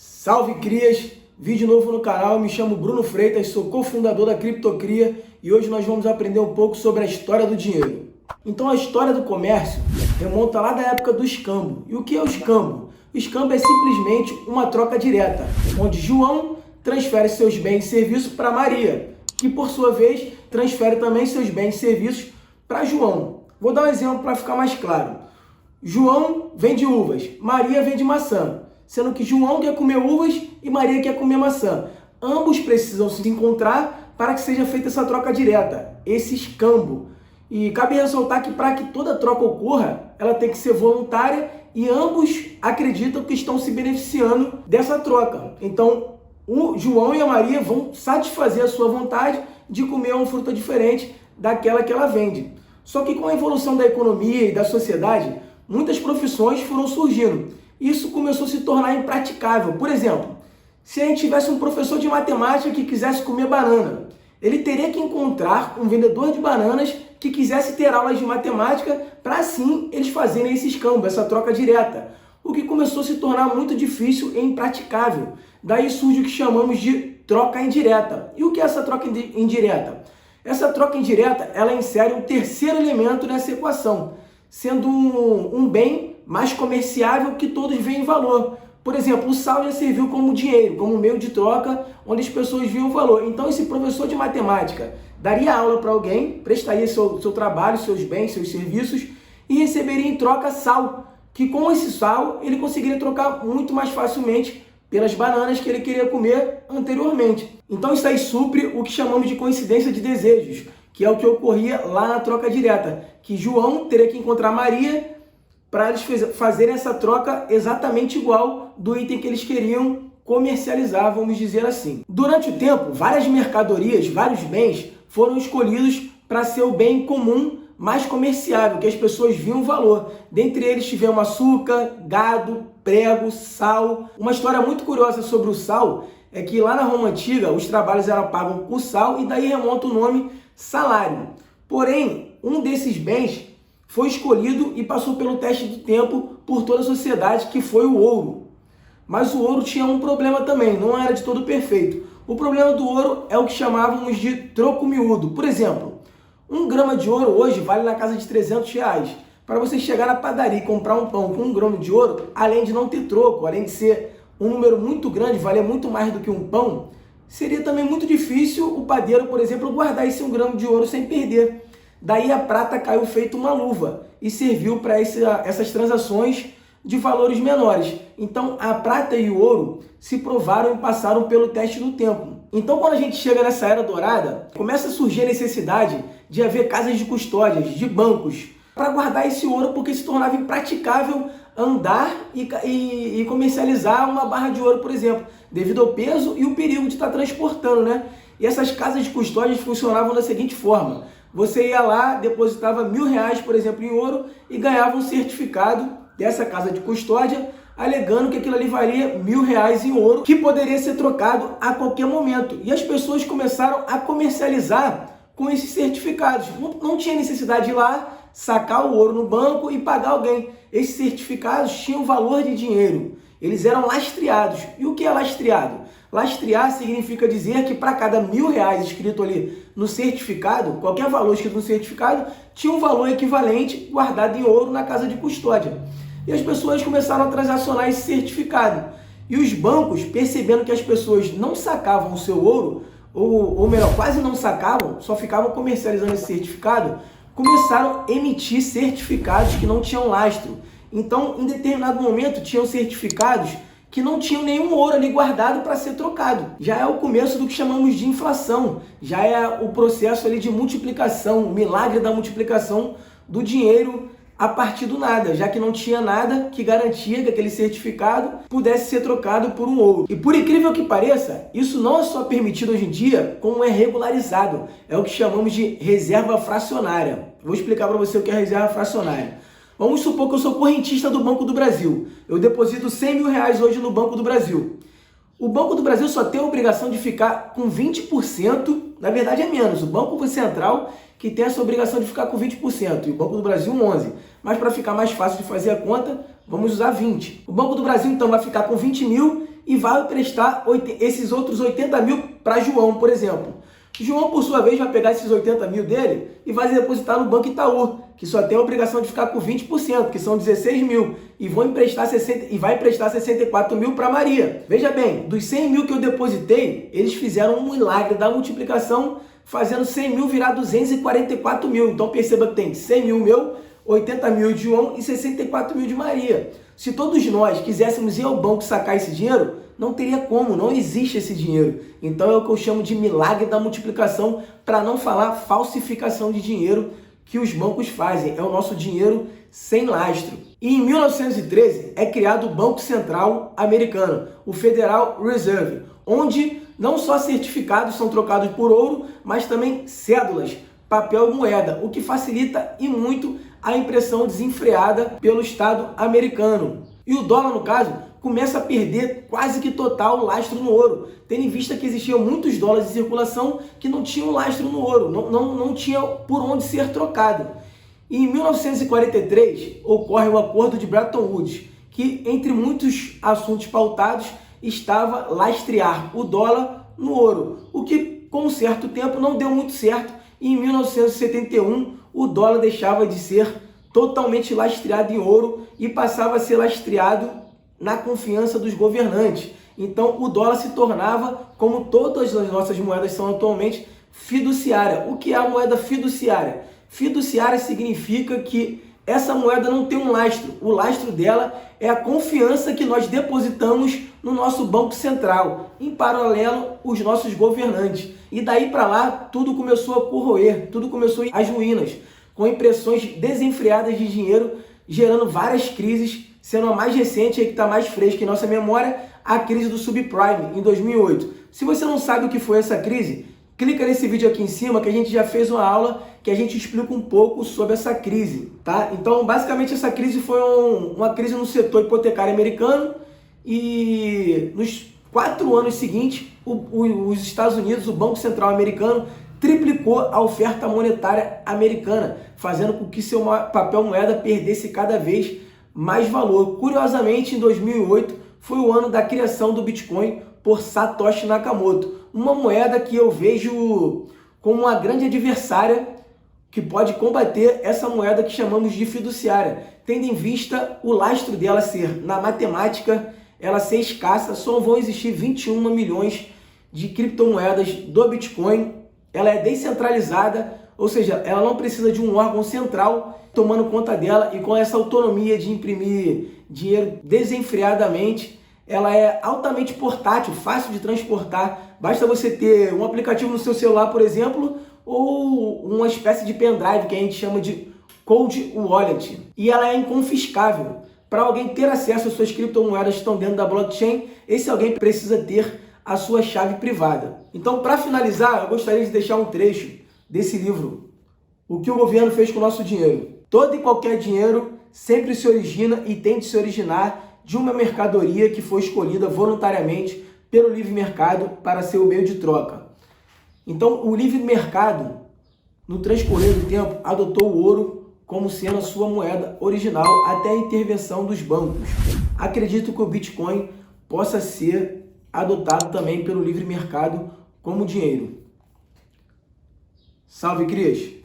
Salve crias! Vídeo novo no canal, me chamo Bruno Freitas, sou cofundador da Criptocria e hoje nós vamos aprender um pouco sobre a história do dinheiro. Então a história do comércio remonta lá da época do escambo. E o que é o escambo? O escambo é simplesmente uma troca direta, onde João transfere seus bens e serviços para Maria, que por sua vez transfere também seus bens e serviços para João. Vou dar um exemplo para ficar mais claro. João vende uvas, Maria vende maçã, sendo que João quer comer uvas e Maria quer comer maçã. Ambos precisam se encontrar para que seja feita essa troca direta, esse escambo. E cabe ressaltar que para que toda troca ocorra, ela tem que ser voluntária e ambos acreditam que estão se beneficiando dessa troca. Então, o João e a Maria vão satisfazer a sua vontade de comer uma fruta diferente daquela que ela vende. Só que com a evolução da economia e da sociedade, muitas profissões foram surgindo. Isso começou a se tornar impraticável. Por exemplo, se a gente tivesse um professor de matemática que quisesse comer banana, ele teria que encontrar um vendedor de bananas que quisesse ter aulas de matemática para assim eles fazerem esse escambo, essa troca direta. O que começou a se tornar muito difícil e impraticável. Daí surge o que chamamos de troca indireta. E o que é essa troca indireta? Essa troca indireta, ela insere um terceiro elemento nessa equação, sendo um bem mais comerciável que todos veem valor. Por exemplo, o sal já serviu como dinheiro, como meio de troca, onde as pessoas viam valor. Então, esse professor de matemática daria aula para alguém, prestaria seu trabalho, seus bens, seus serviços e receberia em troca sal, que com esse sal ele conseguiria trocar muito mais facilmente pelas bananas que ele queria comer anteriormente. Então, isso aí supre o que chamamos de coincidência de desejos, que é o que ocorria lá na troca direta, que João teria que encontrar Maria para eles fazerem essa troca exatamente igual do item que eles queriam comercializar, vamos dizer assim. Durante o tempo, várias mercadorias, vários bens foram escolhidos para ser o bem comum mais comerciável, que as pessoas viam valor. Dentre eles tivemos açúcar, gado, prego, sal. Uma história muito curiosa sobre o sal é que lá na Roma Antiga os trabalhos eram pagos com sal e daí remonta o nome salário. Porém, um desses bens foi escolhido e passou pelo teste do tempo por toda a sociedade, que foi o ouro. Mas o ouro tinha um problema também, não era de todo perfeito. O problema do ouro é o que chamávamos de troco miúdo. Por exemplo, 1 grama de ouro hoje vale na casa de R$300. Para você chegar na padaria e comprar um pão com 1 grama de ouro, além de não ter troco, além de ser um número muito grande, valer muito mais do que um pão, seria também muito difícil o padeiro, por exemplo, guardar esse 1 grama de ouro sem perder. Daí a prata caiu feito uma luva e serviu para essas transações de valores menores. Então a prata e o ouro se provaram e passaram pelo teste do tempo. Então quando a gente chega nessa era dourada, começa a surgir a necessidade de haver casas de custódias, de bancos, para guardar esse ouro, porque se tornava impraticável andar e comercializar uma barra de ouro, por exemplo, devido ao peso e o perigo de estar transportando, né? E essas casas de custódias funcionavam da seguinte forma: você ia lá, depositava R$1.000, por exemplo, em ouro e ganhava um certificado dessa casa de custódia, alegando que aquilo ali valia R$1.000 em ouro, que poderia ser trocado a qualquer momento. E as pessoas começaram a comercializar com esses certificados. Não tinha necessidade de ir lá, sacar o ouro no banco e pagar alguém. Esses certificados tinham valor de dinheiro. Eles eram lastreados. E o que é lastreado? Lastrear significa dizer que para cada R$1.000 escrito ali no certificado, qualquer valor escrito no certificado, tinha um valor equivalente guardado em ouro na casa de custódia. E as pessoas começaram a transacionar esse certificado. E os bancos, percebendo que as pessoas não sacavam o seu ouro, ou melhor, quase não sacavam, só ficavam comercializando esse certificado, começaram a emitir certificados que não tinham lastro. Então, em determinado momento, tinham certificados que não tinham nenhum ouro ali guardado para ser trocado. Já é o começo do que chamamos de inflação, já é o processo ali de multiplicação, o milagre da multiplicação do dinheiro a partir do nada, já que não tinha nada que garantia que aquele certificado pudesse ser trocado por um ouro. E por incrível que pareça, isso não é só permitido hoje em dia, como é regularizado. É o que chamamos de reserva fracionária. Vou explicar para você o que é reserva fracionária. Vamos supor que eu sou correntista do Banco do Brasil. Eu deposito R$100.000 hoje no Banco do Brasil. O Banco do Brasil só tem a obrigação de ficar com 20%, na verdade é menos. O Banco Central que tem essa obrigação de ficar com 20% e o Banco do Brasil 11%. Mas para ficar mais fácil de fazer a conta, vamos usar 20%. O Banco do Brasil então vai ficar com 20 mil e vai emprestar esses outros 80 mil para João, por exemplo. João, por sua vez, vai pegar esses 80 mil dele e vai depositar no Banco Itaú, que só tem a obrigação de ficar com 20%, que são 16 mil, e vai emprestar 64 mil para Maria. Veja bem, dos 100 mil que eu depositei, eles fizeram um milagre da multiplicação, fazendo 100 mil virar 244 mil. Então perceba que tem 100 mil meu, 80 mil de João e 64 mil de Maria. Se todos nós quiséssemos ir ao banco sacar esse dinheiro, não teria como, não existe esse dinheiro. Então é o que eu chamo de milagre da multiplicação, para não falar falsificação de dinheiro que os bancos fazem. É o nosso dinheiro sem lastro. E em 1913 é criado o Banco Central Americano, o Federal Reserve, onde não só certificados são trocados por ouro, mas também cédulas, papel e moeda, o que facilita e muito a impressão desenfreada pelo Estado americano. E o dólar, no caso, começa a perder quase que total lastro no ouro, tendo em vista que existiam muitos dólares em circulação que não tinham lastro no ouro, não tinha por onde ser trocado. E em 1943 ocorre o Acordo de Bretton Woods, que entre muitos assuntos pautados estava lastrear o dólar no ouro, o que com um certo tempo não deu muito certo, e em 1971 o dólar deixava de ser totalmente lastreado em ouro e passava a ser lastreado na confiança dos governantes. Então o dólar se tornava, como todas as nossas moedas são atualmente, fiduciária. O que é a moeda fiduciária? Fiduciária significa que essa moeda não tem um lastro. O lastro dela é a confiança que nós depositamos no nosso Banco Central, em paralelo os nossos governantes. E daí para lá tudo começou a corroer, tudo começou às ruínas, com impressões desenfreadas de dinheiro, gerando várias crises, sendo a mais recente e que está mais fresca em nossa memória, a crise do subprime, em 2008. Se você não sabe o que foi essa crise, clica nesse vídeo aqui em cima que a gente já fez uma aula que a gente explica um pouco sobre essa crise, tá? Então, basicamente, essa crise foi uma crise no setor hipotecário americano e nos 4 anos seguintes, os Estados Unidos, o Banco Central americano, triplicou a oferta monetária americana, fazendo com que seu papel moeda perdesse cada vez mais valor. Curiosamente, em 2008 foi o ano da criação do Bitcoin por Satoshi Nakamoto, uma moeda que eu vejo como uma grande adversária que pode combater essa moeda que chamamos de fiduciária, tendo em vista o lastro dela ser, na matemática, ela ser escassa, só vão existir 21 milhões de criptomoedas do Bitcoin. Ela é descentralizada, ou seja, ela não precisa de um órgão central tomando conta dela, e com essa autonomia de imprimir dinheiro desenfreadamente, ela é altamente portátil, fácil de transportar. Basta você ter um aplicativo no seu celular, por exemplo, ou uma espécie de pendrive que a gente chama de cold wallet. E ela é inconfiscável. Para alguém ter acesso às suas criptomoedas que estão dentro da blockchain, esse alguém precisa ter a sua chave privada. Então, para finalizar, eu gostaria de deixar um trecho desse livro, O que o governo fez com o nosso dinheiro. Todo e qualquer dinheiro sempre se origina e tem de se originar de uma mercadoria que foi escolhida voluntariamente pelo livre mercado para ser o meio de troca. Então, o livre mercado, no transcorrer do tempo, adotou o ouro como sendo a sua moeda original até a intervenção dos bancos. Acredito que o Bitcoin possa ser adotado também pelo livre mercado como dinheiro. Salve, Crias!